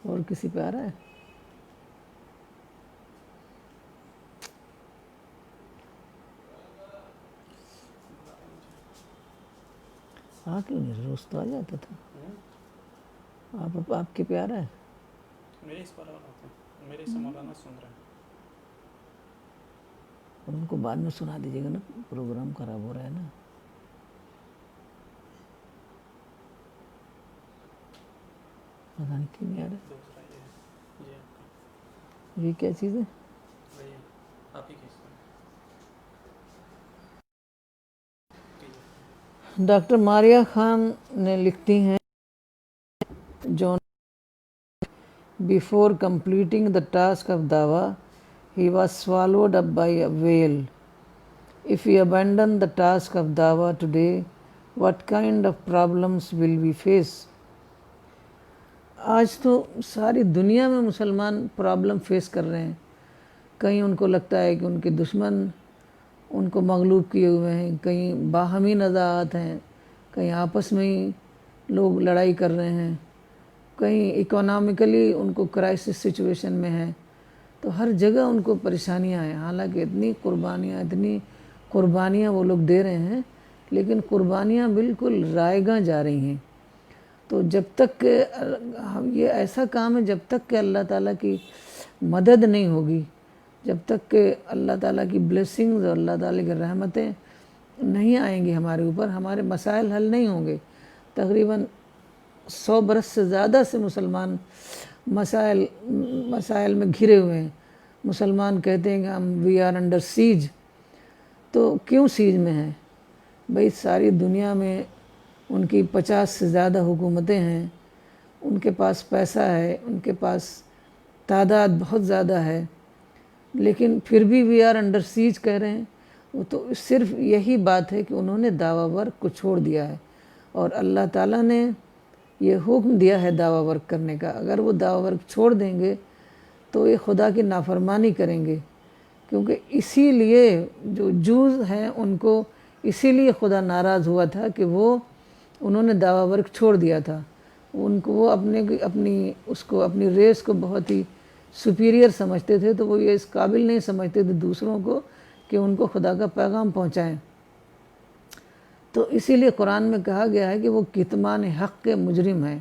اور کسی پہ آ رہا ہے؟ کیوں نہیں؟ روز تو آ جاتا تھا. آپ کے پہ آ رہا ہے؟ میرے اس پر آ رہا تھا، میرے سے مولانا سن رہے ہیں. اور ان کو بعد میں سنا دیجیے گا نا، پروگرام خراب ہو رہا ہے نا. پتہ نہیں کیوں نہیں آ رہا دوسرا یہ ہے جی آپ کا. ہے. یہ کیا چیز ہے؟ وہی آپ ہی کیسے ڈاکٹر ماریہ خان نے لکھتی ہیں جون before completing the task of dawa he was swallowed up by a whale. If we abandon the task of dawa today, what kind of problems will we face? آج تو ساری دنیا میں مسلمان پرابلم فیس کر رہے ہیں. کہیں ان کو لگتا ہے کہ ان کے دشمن ان کو مغلوب کیے ہوئے ہیں، کہیں باہمی نزاعات ہیں، کہیں آپس میں ہی لوگ لڑائی کر رہے ہیں، کہیں اکنامکلی ان کو کرائسس سچویشن میں ہے. تو ہر جگہ ان کو پریشانیاں ہیں. حالانکہ اتنی قربانیاں وہ لوگ دے رہے ہیں، لیکن قربانیاں بالکل رائیگاں جا رہی ہیں. تو جب تک کہ یہ ایسا کام ہے، جب تک کہ اللہ تعالیٰ کی مدد نہیں ہوگی، جب تک کہ اللہ تعالیٰ کی بلیسنگز اور اللہ تعالیٰ کی رحمتیں نہیں آئیں گی ہمارے اوپر، ہمارے مسائل حل نہیں ہوں گے. تقریباً 100 برس سے زیادہ سے مسلمان مسائل میں گھرے ہوئے ہیں. مسلمان کہتے ہیں کہ ہم وی آر انڈر سیج. تو کیوں سیج میں ہیں؟ بھئی ساری دنیا میں ان کی 50 سے زیادہ حکومتیں ہیں، ان کے پاس پیسہ ہے، ان کے پاس تعداد بہت زیادہ ہے، لیکن پھر بھی وی آر انڈر سیج کہہ رہے ہیں. وہ تو صرف یہی بات ہے کہ انہوں نے دعویٰ ورک کو چھوڑ دیا ہے، اور اللہ تعالیٰ نے یہ حکم دیا ہے دعویٰ ورک کرنے کا. اگر وہ دعویٰ ورک چھوڑ دیں گے تو یہ خدا کی نافرمانی کریں گے، کیونکہ اسی لیے جو جوز ہیں ان کو اسی لیے خدا ناراض ہوا تھا کہ انہوں نے دعویٰ ورک چھوڑ دیا تھا. ان کو وہ اپنی ریس کو بہت ہی سپیریئر سمجھتے تھے، تو وہ یہ اس قابل نہیں سمجھتے تھے دوسروں کو کہ ان کو خدا کا پیغام پہنچائیں. تو اسی لیے قرآن میں کہا گیا ہے کہ وہ کتمان حق کے مجرم ہیں.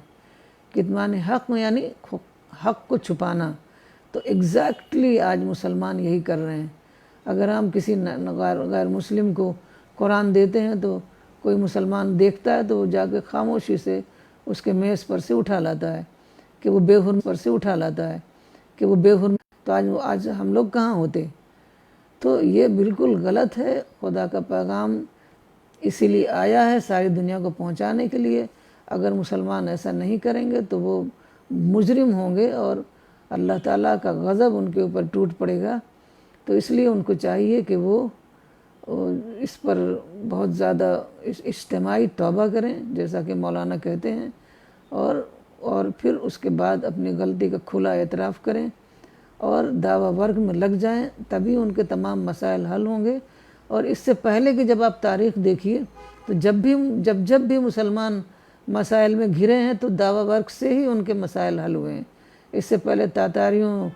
کتمان حق میں یعنی حق کو چھپانا. تو ایگزیکٹلی آج مسلمان یہی کر رہے ہیں. اگر ہم کسی غیر مسلم کو قرآن دیتے ہیں تو کوئی مسلمان دیکھتا ہے تو وہ جا کے خاموشی سے اس کے میز پر سے اٹھا لاتا ہے کہ وہ بے حرمت پر سے اٹھا لاتا ہے کہ وہ بے حرمت. تو آج ہم لوگ کہاں ہوتے؟ تو یہ بالکل غلط ہے. خدا کا پیغام اسی لیے آیا ہے ساری دنیا کو پہنچانے کے لیے. اگر مسلمان ایسا نہیں کریں گے تو وہ مجرم ہوں گے اور اللہ تعالیٰ کا غضب ان کے اوپر ٹوٹ پڑے گا. تو اس لیے ان کو چاہیے کہ وہ اس پر بہت زیادہ اجتماعی توبہ کریں، جیسا کہ مولانا کہتے ہیں، اور پھر اس کے بعد اپنی غلطی کا کھلا اعتراف کریں اور دعویٰ ورک میں لگ جائیں. تبھی ان کے تمام مسائل حل ہوں گے. اور اس سے پہلے کہ جب آپ تاریخ دیکھیے تو جب بھی مسلمان مسائل میں گھرے ہیں تو دعویٰ ورک سے ہی ان کے مسائل حل ہوئے ہیں. اس سے پہلے تاتاریوں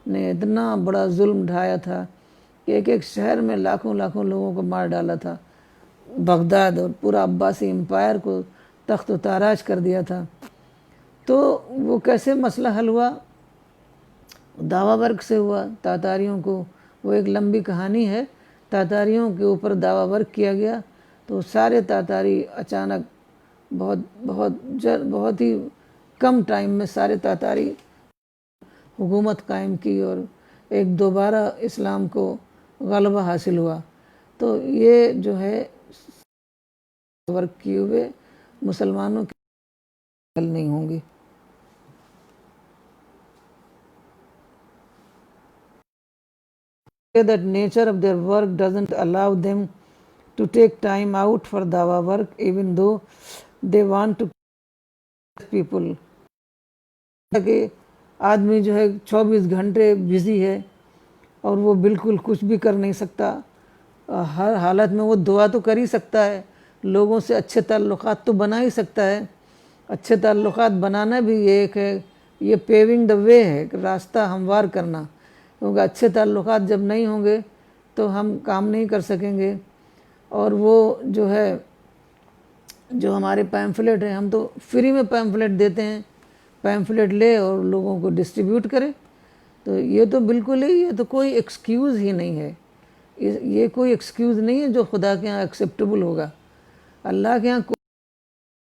نے اتنا بڑا ظلم ڈھایا تھا کہ ایک شہر میں لاکھوں لوگوں کو مار ڈالا تھا. بغداد اور پورا عباسی امپائر کو تخت و تاراج کر دیا تھا. تو وہ کیسے مسئلہ حل ہوا؟ دعویٰ ورک سے ہوا. تاتاریوں کو وہ ایک لمبی کہانی ہے. تاتاریوں کے اوپر دعویٰ ورک کیا گیا تو سارے تاتاری اچانک بہت ہی کم ٹائم میں سارے تاتاری حکومت قائم کی اور ایک دوبارہ اسلام کو غلبہ حاصل ہوا. تو یہ جو ہے ورک کیے ہوئے مسلمانوں کے حل نہیں ہوں گے. That nature of their work doesn't allow them to take time out for dawa work even though they want to people. کہ آدمی جو ہے 24 گھنٹے بزی ہے اور وہ بالکل کچھ بھی کر نہیں سکتا. ہر حالت میں وہ دعا تو کر ہی سکتا ہے، لوگوں سے اچھے تعلقات تو بنا ہی سکتا ہے. اچھے تعلقات بنانا بھی ایک ہے، یہ پیونگ دا وے ہے کہ راستہ ہموار کرنا، کیونکہ اچھے تعلقات جب نہیں ہوں گے تو ہم کام نہیں کر سکیں گے۔ اور وہ جو ہے جو ہمارے پیمفلیٹ ہیں، ہم تو فری میں پیمفلیٹ دیتے ہیں، پیمفلیٹ لے اور لوگوں کو ڈسٹریبیوٹ کرے، تو یہ تو بالکل ہی، یہ تو کوئی ایکسکیوز ہی نہیں ہے، یہ کوئی ایکسکیوز نہیں ہے جو خدا کے ہاں ایکسیپٹیبل ہوگا۔ اللہ کے ہاں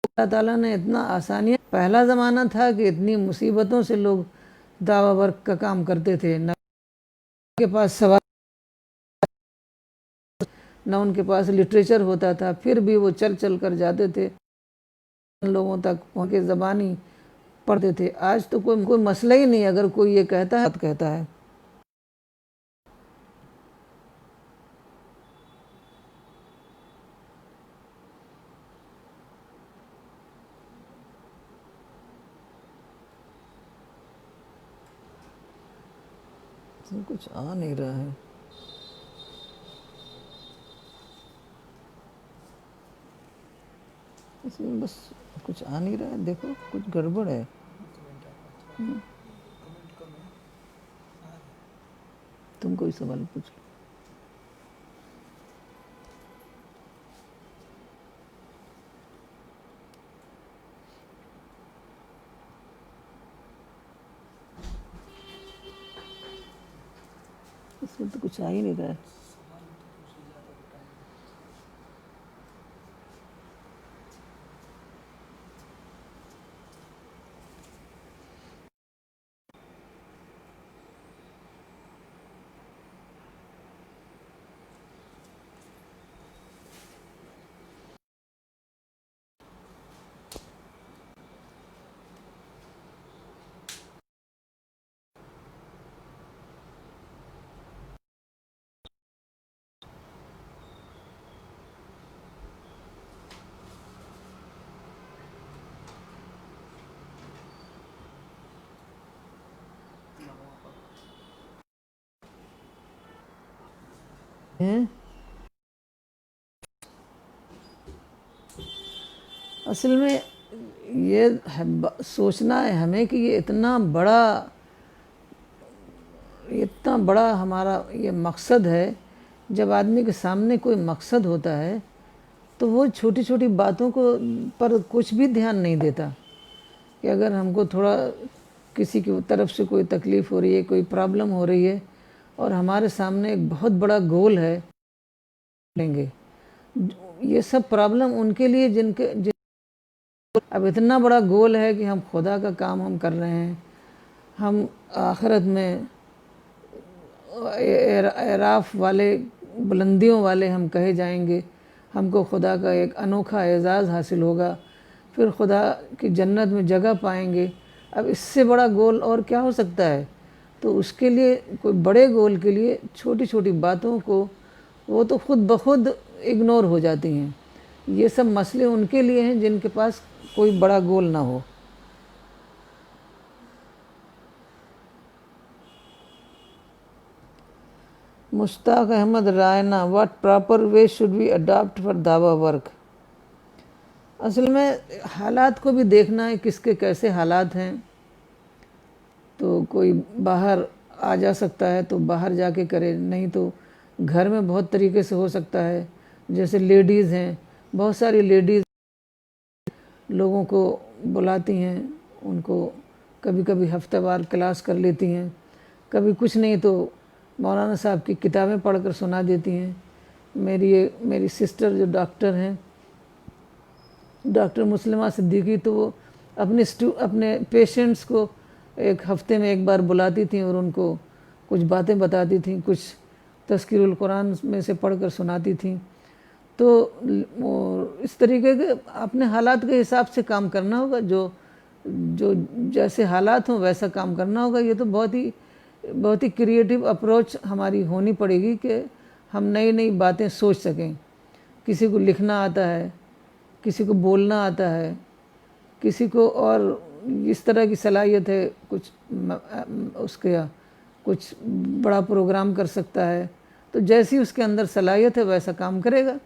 اللہ تعالیٰ نے اتنا آسانیاں، پہلا زمانہ تھا کہ اتنی مصیبتوں سے لوگ دعویٰ ورک کا کام کرتے تھے، نہ ان کے پاس سوال، نہ ان کے پاس لٹریچر ہوتا تھا، پھر بھی وہ چل چل کر جاتے تھے، لوگوں تک پہنچ کے زبانی پڑھتے تھے۔ آج تو کوئی مسئلہ ہی نہیں، اگر کوئی یہ کہتا ہے کچھ آ نہیں رہا ہے۔ اس میں بس کچھ آ نہیں رہا ہے، دیکھو کچھ گڑبڑ ہے۔ تم کوئی سوال پوچھو۔ اس میں تو کچھ آ ہی نہیں رہا ہے۔ اصل میں یہ سوچنا ہے ہمیں کہ یہ اتنا بڑا ہمارا یہ مقصد ہے۔ جب آدمی کے سامنے کوئی مقصد ہوتا ہے تو وہ چھوٹی چھوٹی باتوں پر کچھ بھی دھیان نہیں دیتا، کہ اگر ہم کو تھوڑا کسی کی طرف سے کوئی تکلیف ہو رہی ہے، کوئی پرابلم ہو رہی ہے، اور ہمارے سامنے ایک بہت بڑا گول ہے، لیں گے یہ سب پرابلم ان کے لیے اب اتنا بڑا گول ہے کہ ہم خدا کا کام ہم کر رہے ہیں، ہم آخرت میں اعراف والے، بلندیوں والے ہم کہے جائیں گے، ہم کو خدا کا ایک انوکھا اعزاز حاصل ہوگا، پھر خدا کی جنت میں جگہ پائیں گے۔ اب اس سے بڑا گول اور کیا ہو سکتا ہے؟ تو اس کے لیے، کوئی بڑے گول کے لیے چھوٹی چھوٹی باتوں کو وہ تو خود بخود اگنور ہو جاتی ہیں۔ یہ سب مسئلے ان کے لیے ہیں جن کے پاس کوئی بڑا گول نہ ہو۔ Mushtaq Ahmed Raina, what proper way should we adapt for دعویٰ ورک؟ اصل میں حالات کو بھی دیکھنا ہے، کس کے کیسے حالات ہیں۔ تو کوئی باہر آ جا سکتا ہے تو باہر جا کے کرے، نہیں تو گھر میں بہت طریقے سے ہو سکتا ہے۔ جیسے لیڈیز ہیں، بہت ساری لیڈیز لوگوں کو بلاتی ہیں، ان کو کبھی کبھی ہفتہ وار کلاس کر لیتی ہیں، کبھی کچھ نہیں تو مولانا صاحب کی کتابیں پڑھ کر سنا دیتی ہیں۔ میری سسٹر جو ڈاکٹر ہیں، ڈاکٹر مسلمہ صدیقی، تو وہ اپنے پیشنٹس کو ایک ہفتے میں ایک بار بلاتی تھیں اور ان کو کچھ باتیں بتاتی تھیں، کچھ تذکیر القرآن میں سے پڑھ کر سناتی تھیں۔ تو اس طریقے کے اپنے حالات کے حساب سے کام کرنا ہوگا، جو جیسے حالات ہوں ویسا کام کرنا ہوگا۔ یہ تو بہت ہی کریٹیو اپروچ ہماری ہونی پڑے گی کہ ہم نئی نئی باتیں سوچ سکیں۔ کسی کو لکھنا آتا ہے، کسی کو بولنا آتا ہے، کسی کو اور اس طرح کی صلاحیت ہے، کچھ بڑا پروگرام کر سکتا ہے، تو جیسی اس کے اندر صلاحیت ہے ویسا کام کرے گا۔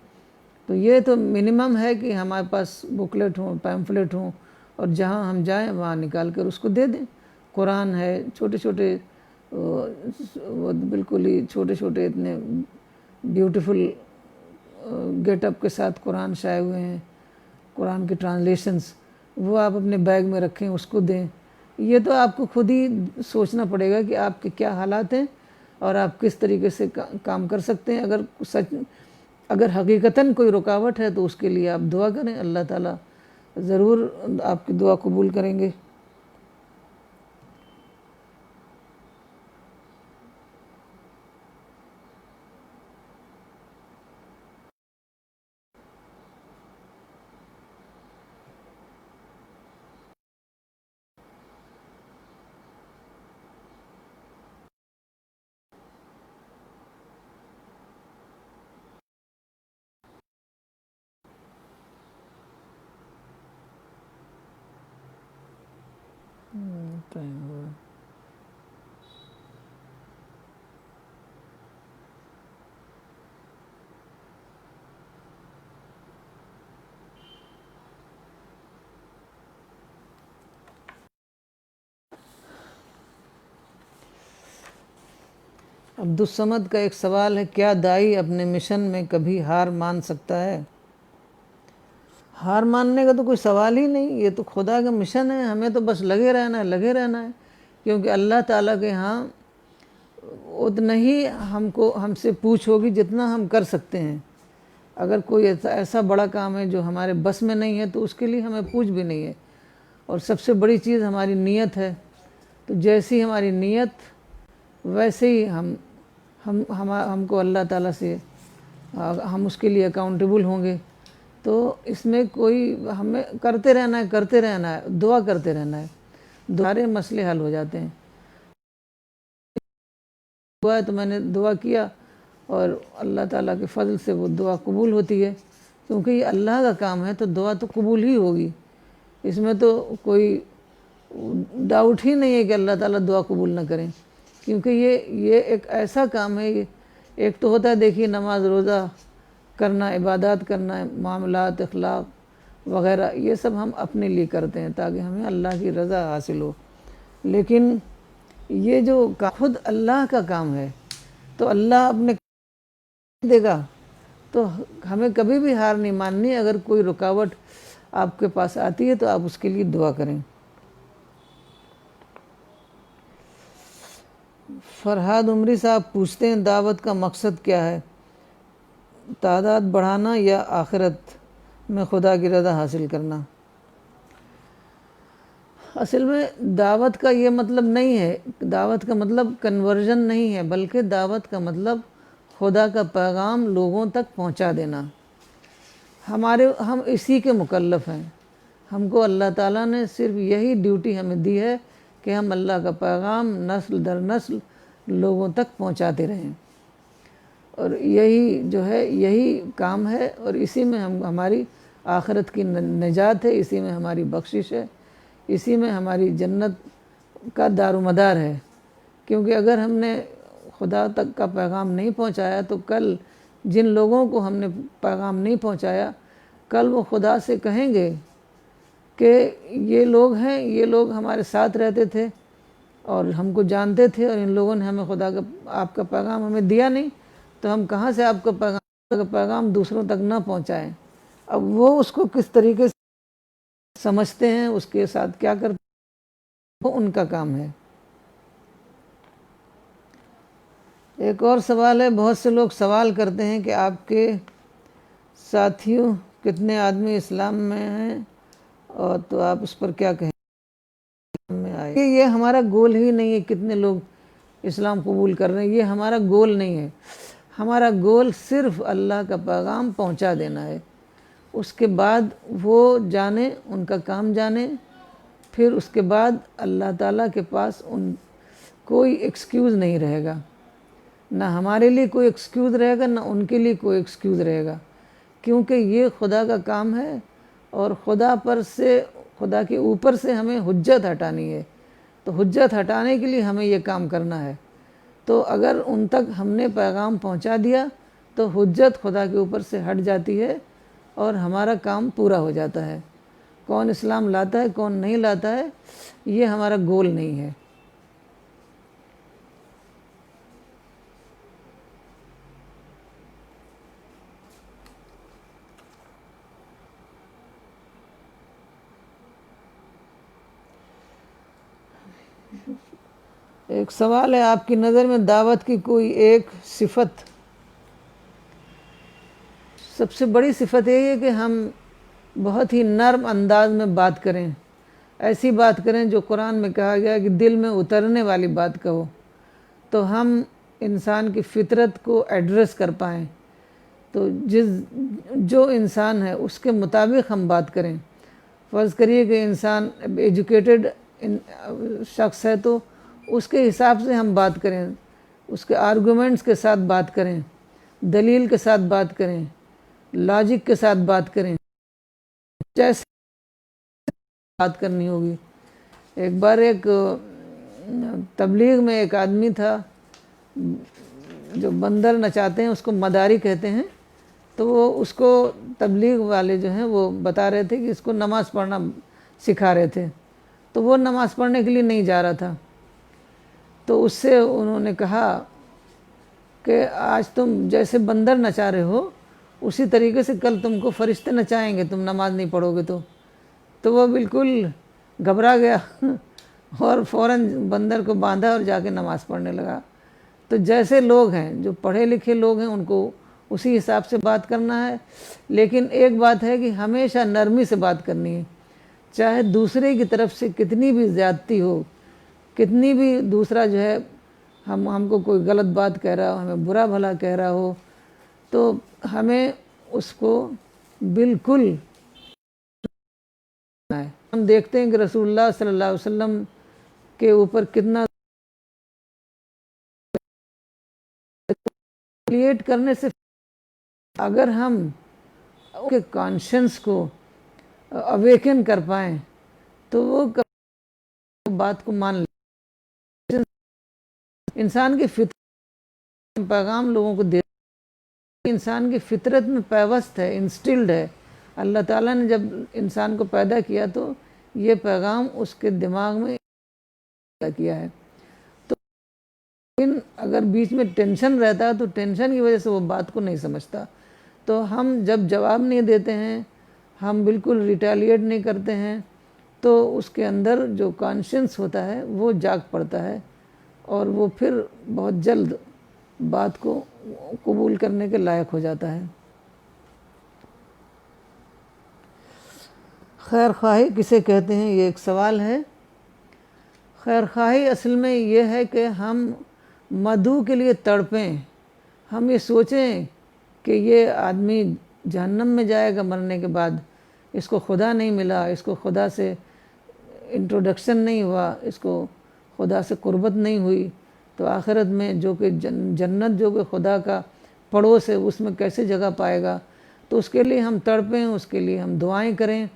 تو یہ تو منیمم ہے کہ ہمارے پاس بکلیٹ ہوں، پیمفلیٹ ہوں، اور جہاں ہم جائیں وہاں نکال کر اس کو دے دیں، قرآن ہے، چھوٹے چھوٹے وہ بالکل ہی چھوٹے چھوٹے اتنے بیوٹیفل گیٹ اپ کے ساتھ قرآن شائع ہوئے ہیں، قرآن کے ٹرانسلیشنز، وہ آپ اپنے بیگ میں رکھیں، اس کو دیں۔ یہ تو آپ کو خود ہی سوچنا پڑے گا کہ آپ کے کیا حالات ہیں اور آپ کس طریقے سے کام کر سکتے ہیں۔ اگر حقیقتاً کوئی رکاوٹ ہے تو اس کے لیے آپ دعا کریں، اللہ تعالیٰ ضرور آپ کی دعا قبول کریں گے۔ ٹائم ہوا۔ عبدالصمد کا ایک سوال ہے، کیا داعی اپنے مشن میں کبھی ہار مان سکتا ہے؟ ہار ماننے کا تو کوئی سوال ہی نہیں، یہ تو خدا کا مشن ہے، ہمیں تو بس لگے رہنا ہے، کیونکہ اللہ تعالیٰ کے ہاں اتنا ہی ہم سے پوچھ ہوگی جتنا ہم کر سکتے ہیں۔ اگر کوئی ایسا بڑا کام ہے جو ہمارے بس میں نہیں ہے تو اس کے لیے ہمیں پوچھ بھی نہیں ہے۔ اور سب سے بڑی چیز ہماری نیت ہے، تو جیسی ہماری نیت ویسے ہی ہم کو اللہ تعالیٰ سے ہم اس کے لیے اکاؤنٹیبل ہوں گے۔ تو اس میں ہمیں کرتے رہنا ہے، دعا کرتے رہنا ہے، سارے مسئلے حل ہو جاتے ہیں۔ دعا ہے تو میں نے دعا کیا اور اللہ تعالیٰ کے فضل سے وہ دعا قبول ہوتی ہے، کیونکہ یہ اللہ کا کام ہے تو دعا تو قبول ہی ہوگی، اس میں تو کوئی ڈاؤٹ ہی نہیں ہے کہ اللہ تعالیٰ دعا قبول نہ کریں، کیونکہ یہ ایک ایسا کام ہے۔ ایک تو ہوتا ہے دیکھیے نماز روزہ کرنا، عبادات کرنا، معاملات اخلاق وغیرہ، یہ سب ہم اپنے لیے کرتے ہیں تاکہ ہمیں اللہ کی رضا حاصل ہو، لیکن یہ جو خود اللہ کا کام ہے تو اللہ اپنے دے گا، تو ہمیں کبھی بھی ہار نہیں ماننی۔ اگر کوئی رکاوٹ آپ کے پاس آتی ہے تو آپ اس کے لیے دعا کریں۔ فرحاد عمری صاحب پوچھتے ہیں، دعوت کا مقصد کیا ہے؟ تعداد بڑھانا یا آخرت میں خدا کی رضا حاصل کرنا؟ اصل میں دعوت کا یہ مطلب نہیں ہے، دعوت کا مطلب کنورژن نہیں ہے، بلکہ دعوت کا مطلب خدا کا پیغام لوگوں تک پہنچا دینا۔ ہم اسی کے مکلف ہیں، ہم کو اللہ تعالیٰ نے صرف یہی ڈیوٹی ہمیں دی ہے کہ ہم اللہ کا پیغام نسل در نسل لوگوں تک پہنچاتے رہیں، اور یہی کام ہے، اور اسی میں ہماری آخرت کی نجات ہے، اسی میں ہماری بخشش ہے، اسی میں ہماری جنت کا دار و مدار ہے۔ کیونکہ اگر ہم نے خدا تک کا پیغام نہیں پہنچایا تو کل جن لوگوں کو ہم نے پیغام نہیں پہنچایا، کل وہ خدا سے کہیں گے کہ یہ لوگ ہیں، یہ لوگ ہمارے ساتھ رہتے تھے اور ہم کو جانتے تھے، اور ان لوگوں نے ہمیں آپ کا پیغام ہمیں دیا نہیں، تو ہم کہاں سے آپ کا پیغام دوسروں تک نہ پہنچائیں۔ اب وہ اس کو کس طریقے سے سمجھتے ہیں، اس کے ساتھ کیا کرتے ہیں، وہ ان کا کام ہے۔ ایک اور سوال ہے، بہت سے لوگ سوال کرتے ہیں کہ آپ کے ساتھیوں کتنے آدمی اسلام میں ہیں، اور تو آپ اس پر کیا کہیں؟ یہ ہمارا گول ہی نہیں ہے کتنے لوگ اسلام قبول کر رہے ہیں، یہ ہمارا گول نہیں ہے۔ ہمارا گول صرف اللہ کا پیغام پہنچا دینا ہے، اس کے بعد وہ جانیں، ان کا کام جانیں، پھر اس کے بعد اللہ تعالیٰ کے پاس کوئی ایکسکیوز نہیں رہے گا، نہ ہمارے لیے کوئی ایکسکیوز رہے گا، نہ ان کے لیے کوئی ایکسکیوز رہے گا، کیونکہ یہ خدا کا کام ہے، اور خدا کے اوپر سے ہمیں حجت ہٹانی ہے، تو حجت ہٹانے کے لیے ہمیں یہ کام کرنا ہے۔ تو اگر ان تک ہم نے پیغام پہنچا دیا تو حجت خدا کے اوپر سے ہٹ جاتی ہے اور ہمارا کام پورا ہو جاتا ہے۔ کون اسلام لاتا ہے کون نہیں لاتا ہے، یہ ہمارا گول نہیں ہے۔ ایک سوال ہے، آپ کی نظر میں دعوت کی کوئی ایک صفت، سب سے بڑی صفت یہ ہے کہ ہم بہت ہی نرم انداز میں بات کریں، ایسی بات کریں جو قرآن میں کہا گیا کہ دل میں اترنے والی بات کہو، تو ہم انسان کی فطرت کو ایڈریس کر پائیں، تو جو انسان ہے اس کے مطابق ہم بات کریں۔ فرض کریے کہ انسان ایجوکیٹڈ شخص ہے تو اس کے حساب سے ہم بات کریں، اس کے آرگومنٹس کے ساتھ بات کریں، دلیل کے ساتھ بات کریں، لاجک کے ساتھ بات کریں، جیسے بات کرنی ہوگی۔ ایک بار ایک تبلیغ میں ایک آدمی تھا جو بندر نچاتے ہیں، اس کو مداری کہتے ہیں، تو وہ اس کو تبلیغ والے جو ہیں وہ بتا رہے تھے کہ اس کو نماز پڑھنا سکھا رہے تھے، تو وہ نماز پڑھنے کے لیے نہیں جا رہا تھا، تو اس سے انہوں نے کہا کہ آج تم جیسے بندر نچا رہے ہو اسی طریقے سے کل تم کو فرشتے نچائیں گے، تم نماز نہیں پڑھو گے تو وہ بالکل گھبرا گیا اور فوراً بندر کو باندھا اور جا کے نماز پڑھنے لگا۔ تو جیسے لوگ ہیں جو پڑھے لکھے لوگ ہیں ان کو اسی حساب سے بات کرنا ہے، لیکن ایک بات ہے کہ ہمیشہ نرمی سے بات کرنی ہے، چاہے دوسرے کی طرف سے کتنی بھی زیادتی ہو، کتنی بھی دوسرا جو ہے ہم کو کوئی غلط بات کہہ رہا ہو، ہمیں برا بھلا کہہ رہا ہو، تو ہمیں اس کو بالکل ہے۔ ہم دیکھتے ہیں کہ رسول اللہ صلی اللہ علیہ وسلم کے اوپر کتنا کریٹ کرنے سے اگر ہم ان کے کانشنس کو اویکن کر پائیں تو وہ بات کو مان لیں۔ انسان کی فطرت پیغام لوگوں کو دے، انسان کی فطرت میں پیوست ہے، انسٹلڈ ہے۔ اللہ تعالیٰ نے جب انسان کو پیدا کیا تو یہ پیغام اس کے دماغ میں کیا ہے، تو لیکن اگر بیچ میں ٹینشن رہتا ہے تو ٹینشن کی وجہ سے وہ بات کو نہیں سمجھتا، تو ہم جب جواب نہیں دیتے ہیں، ہم بالکل ریٹیلیٹ نہیں کرتے ہیں، تو اس کے اندر جو کانشنس ہوتا ہے وہ جاگ پڑتا ہے اور وہ پھر بہت جلد بات کو قبول کرنے کے لائق ہو جاتا ہے۔ خیر خواہی کسے کہتے ہیں، یہ ایک سوال ہے۔ خیر خواہی اصل میں یہ ہے کہ ہم مدعو کے لیے تڑپیں، ہم یہ سوچیں کہ یہ آدمی جہنم میں جائے گا مرنے کے بعد، اس کو خدا نہیں ملا، اس کو خدا سے انٹروڈکشن نہیں ہوا، اس کو خدا سے قربت نہیں ہوئی، تو آخرت میں جو کہ جنت جو کہ خدا کا پڑوس ہے اس میں کیسے جگہ پائے گا، تو اس کے لیے ہم تڑپیں، اس کے لیے ہم دعائیں کریں۔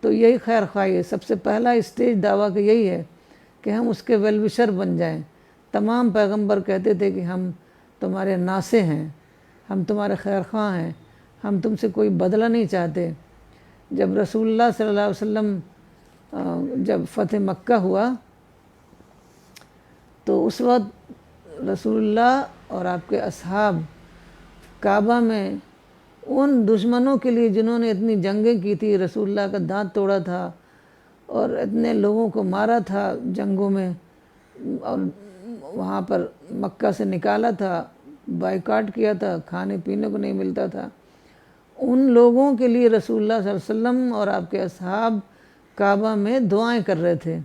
تو یہی خیر خواہی ہے، سب سے پہلا اسٹیج دعویٰ کا یہی ہے کہ ہم اس کے ویل وشر بن جائیں۔ تمام پیغمبر کہتے تھے کہ ہم تمہارے ناصح ہیں، ہم تمہارے خیر خواہ ہیں، ہم تم سے کوئی بدلہ نہیں چاہتے۔ جب رسول اللہ صلی اللہ علیہ وسلم جب فتح مکہ ہوا تو اس وقت رسول اللہ اور آپ کے اصحاب کعبہ میں ان دشمنوں کے لیے جنہوں نے اتنی جنگیں کی تھی، رسول اللہ کا دانت توڑا تھا اور اتنے لوگوں کو مارا تھا جنگوں میں، اور وہاں پر مکہ سے نکالا تھا، بائیکاٹ کیا تھا، کھانے پینے کو نہیں ملتا تھا، ان لوگوں کے لیے رسول اللہ صلی اللہ علیہ وسلم اور آپ کے اصحاب کعبہ میں دعائیں کر رہے تھے۔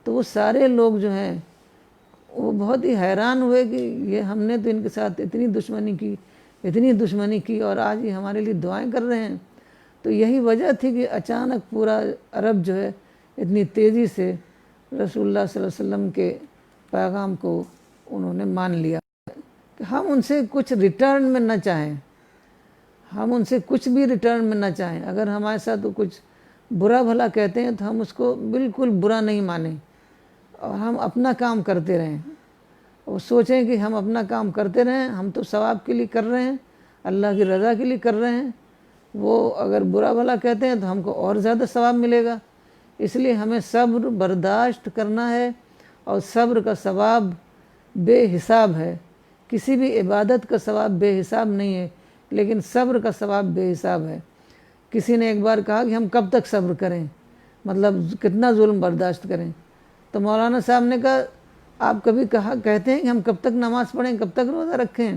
تو وہ سارے لوگ جو ہیں وہ بہت ہی حیران ہوئے کہ یہ ہم نے تو ان کے ساتھ اتنی دشمنی کی اور آج یہ ہمارے لیے دعائیں کر رہے ہیں۔ تو یہی وجہ تھی کہ اچانک پورا عرب جو ہے اتنی تیزی سے رسول اللہ صلی اللہ علیہ وسلم کے پیغام کو انہوں نے مان لیا کہ ہم ان سے کچھ ریٹرن میں نہ چاہیں، ہم ان سے کچھ بھی ریٹرن میں نہ چاہیں، اگر ہمارے ساتھ کچھ برا بھلا کہتے ہیں تو ہم اس کو بالکل برا نہیں مانیں اور ہم اپنا کام کرتے رہیں، اور سوچیں کہ ہم اپنا کام کرتے رہیں، ہم تو ثواب کے لیے کر رہے ہیں، اللہ کی رضا کے لیے کر رہے ہیں، وہ اگر برا بھلا کہتے ہیں تو ہم کو اور زیادہ ثواب ملے گا، اس لیے ہمیں صبر برداشت کرنا ہے، اور صبر کا ثواب بے حساب ہے۔ کسی بھی عبادت کا ثواب بے حساب نہیں ہے، لیکن صبر کا ثواب بے حساب ہے۔ کسی نے ایک بار کہا کہ ہم کب تک صبر کریں، مطلب کتنا ظلم برداشت کریں، تو مولانا صاحب نے کہا آپ کبھی کہتے ہیں کہ ہم کب تک نماز پڑھیں، کب تک روزہ رکھیں؟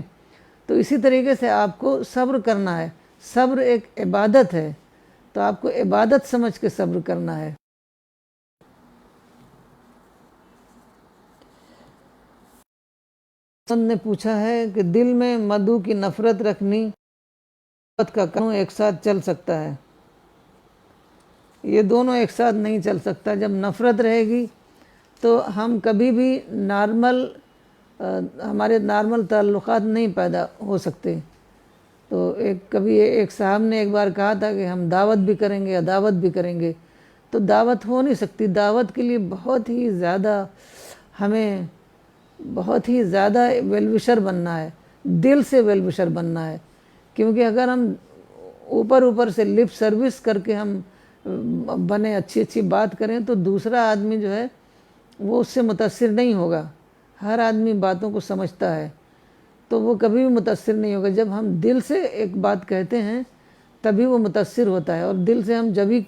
تو اسی طریقے سے آپ کو صبر کرنا ہے، صبر ایک عبادت ہے، تو آپ کو عبادت سمجھ کے صبر کرنا ہے۔ نے پوچھا ہے کہ دل میں مدعو کی نفرت رکھنی کا کانوں ایک ساتھ چل سکتا ہے؟ یہ دونوں ایک ساتھ نہیں چل سکتا۔ جب نفرت رہے گی تو ہم کبھی بھی ہمارے نارمل تعلقات نہیں پیدا ہو سکتے۔ تو کبھی ایک صاحب نے ایک بار کہا تھا کہ ہم دعوت بھی کریں گے، عداوت بھی کریں گے، تو دعوت ہو نہیں سکتی۔ دعوت کے لیے ہمیں بہت ہی زیادہ ویل وشر بننا ہے، دل سے ویل وشر بننا ہے، کیونکہ اگر ہم اوپر سے لپ سروس کر کے ہم بنے، اچھی بات کریں، تو دوسرا آدمی جو ہے وہ اس سے متاثر نہیں ہوگا۔ ہر آدمی باتوں کو سمجھتا ہے، تو وہ کبھی بھی متاثر نہیں ہوگا۔ جب ہم دل سے ایک بات کہتے ہیں تبھی وہ متاثر ہوتا ہے، اور دل سے ہم جبھی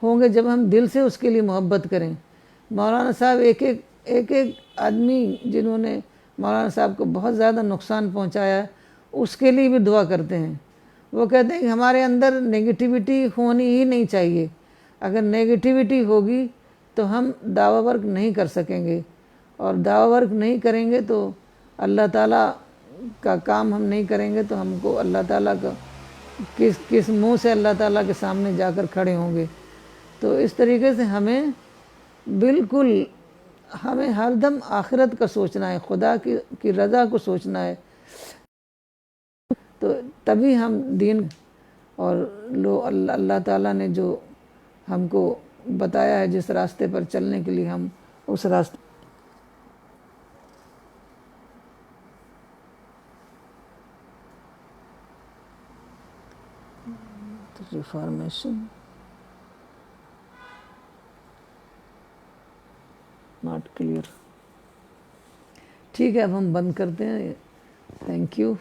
ہوں گے جب ہم دل سے اس کے لیے محبت کریں۔ مولانا صاحب ایک آدمی جنہوں نے مولانا صاحب کو بہت زیادہ نقصان پہنچایا ہے، اس کے لیے بھی دعا کرتے ہیں۔ وہ کہتے ہیں کہ ہمارے اندر نگیٹیوٹی ہونی ہی نہیں چاہیے۔ اگر نگیٹیوٹی ہوگی تو ہم دعوی ورک نہیں کر سکیں گے، اور دعوی ورک نہیں کریں گے تو اللہ تعالیٰ کا کام ہم نہیں کریں گے، تو ہم کو اللہ تعالیٰ کا کس منہ سے اللہ تعالیٰ کے سامنے جا کر کھڑے ہوں گے۔ تو اس طریقے سے ہمیں ہر دم آخرت کا سوچنا ہے، خدا کی رضا کو سوچنا ہے، تو تبھی ہم دین اور اللہ تعالیٰ نے جو ہم کو بتایا ہے جس راستے پر چلنے کے لیے، ہم اس راستے ریفارمیشن ناٹ کلیئر۔ ٹھیک ہے، اب ہم بند کرتے ہیں۔ Thank you.